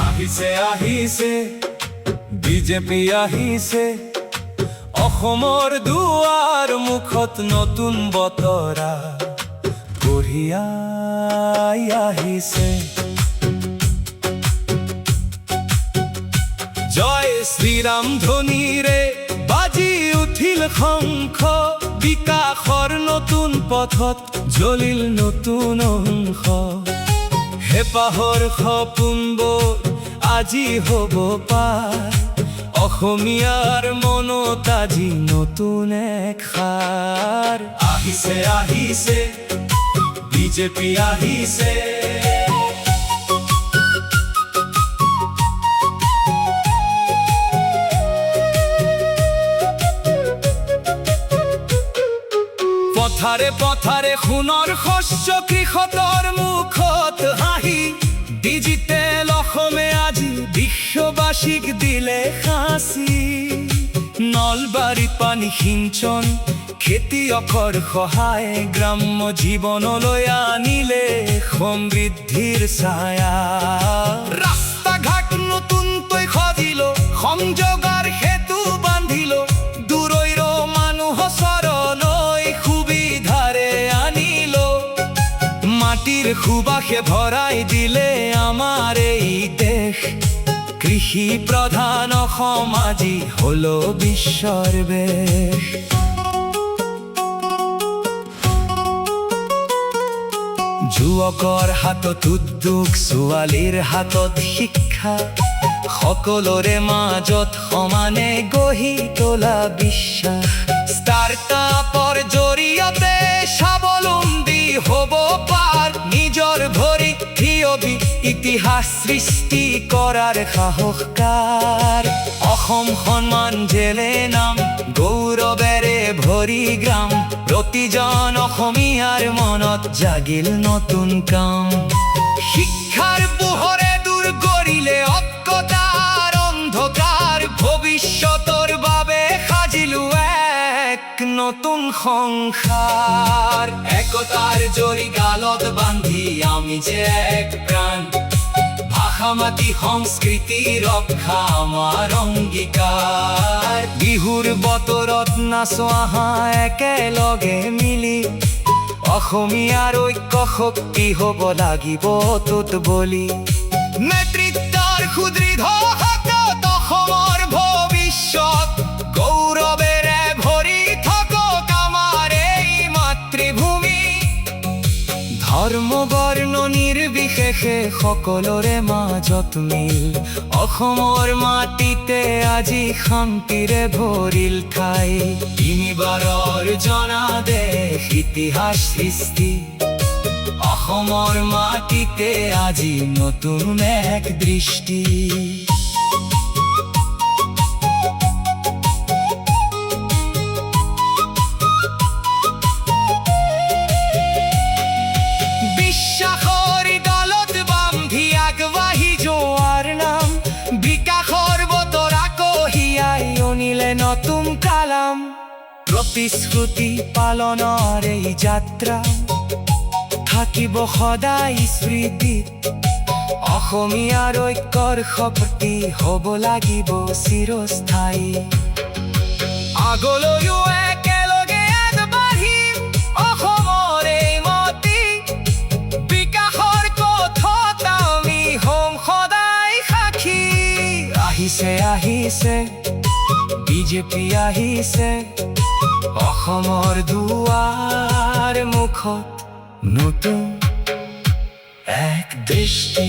আহিছে আহিছে বিজেপি আহিছে অসমৰ দুৱাৰ মুখত নতুন বতৰা কঢ়িয়াই আহিছে। জয় শ্ৰীৰাম ধ্বনিৰে বাজি উঠিল শংখ, বিকাশৰ নতুন পথত জ্বলিল নতুন অংশ। হেঁপাহৰ সপোনবোৰ আজি হ'ব পাৰ, অসমীয়াৰ মনত আজি নতুন এক সাৰ। আহিছে আহিছে বিজেপি আহিছে। পথাৰে পথাৰে সোণৰ শস্য, কৃষকৰ মুখত হাঁহি। ডিজিটেল অসমে আজি বিশ্ববাসীক দিলে সাঁচি। নলবাৰীত পানী সিঞ্চন, খেতিয়কৰ সহায়, গ্ৰাম্য জীৱনলৈ আনিলে সমৃদ্ধিৰ ছায়া। ৰাস্তা ঘাট নতুনকৈ সজিল, সংযোগৰ সেতু বান্ধিল, দূৰৈৰ মানুহ চৰণলৈ সুবিধাৰে আনিল। মাটিৰ সুবাসে ভৰাই দিলে আমাৰ এই দেশ, কৃষি প্ৰধান অসম আজি হল বিশ্বৰ বেশ। যুৱকৰ হাতত উদ্যোগ, ছোৱালীৰ হাতত শিক্ষা, সকলোৰে মাজত সমানে গঢ়ি তোলা বিশ্বাস। ষ্টাৰ্টআপৰ জৰিয়তে স্বাৱলম্বী হ'ব পাৰ, নিজৰ ভৰিত থিয় দি ইতিহাস সৃষ্টি কৰাৰ সাহসকাৰ। অসম সন্মান জেলে নাম, গৌৰৱেৰে ভৰি গ্ৰাম, প্ৰতিজন অসমীয়াৰ মনত জাগিল নতুন কাম। শিক্ষাৰ পোহৰে দূৰ কৰিলে অজ্ঞতাৰ অন্ধকাৰ, ভৱিষ্যতৰ বাবে সাজিলো এক নতুন সংসাৰ। একতাৰ জৰি গালত বান্ধি আমি যে এক প্ৰাণ, ভাষা মাটি সংস্কৃতি ৰক্ষা আমাৰ অংগীকাৰ। বিহুৰ বতৰত নাচো আহা একেলগে মিলি, অসমীয়াৰ ঐক্য শক্তি হ'ব লাগিব অটুট বলি। নেতৃত্বৰ সুদৃঢ় হাতত অসমৰ ভৱিষ্যত, গৌৰৱেৰে ভৰি থাকক আমাৰ এই মাতৃভূমি। ধৰ্ম বৰ্ণ নিৰ্বিশেষে সকলোৰে মাজত মিল, অসমৰ মাটিতে আজি শান্তিৰে ভৰিল ঠাই। তিনিবাৰৰ জনাদেশ ইতিহাস সৃষ্টি, অসমৰ মাটিতে আজি নতুন এক দৃষ্টি। বিশ্বাসৰ ডালত বান্ধি আগবাঢ়ি যোৱাৰ নাম, বিকাশৰ বতৰা কঢ়িয়াই আনিলে নতুন কালাম। প্ৰতিশ্ৰুতি পালনৰ এই যাত্ৰা থাকিব সদায় স্মৃতিত, অসমীয়াৰ ঐক্যৰ শক্তি হ'ব লাগিব চিৰস্থায়ী। আগলৈও একেলগে আগবাঢ়িম অসমৰ এই মাটি, বিকাশৰ পথত আমি হ'ম সদায় সাক্ষী। আহিছে আহিছে বিজেপি আহিছে, অসমৰ দুৱাৰ মুখত নতুন এক দৃষ্টি।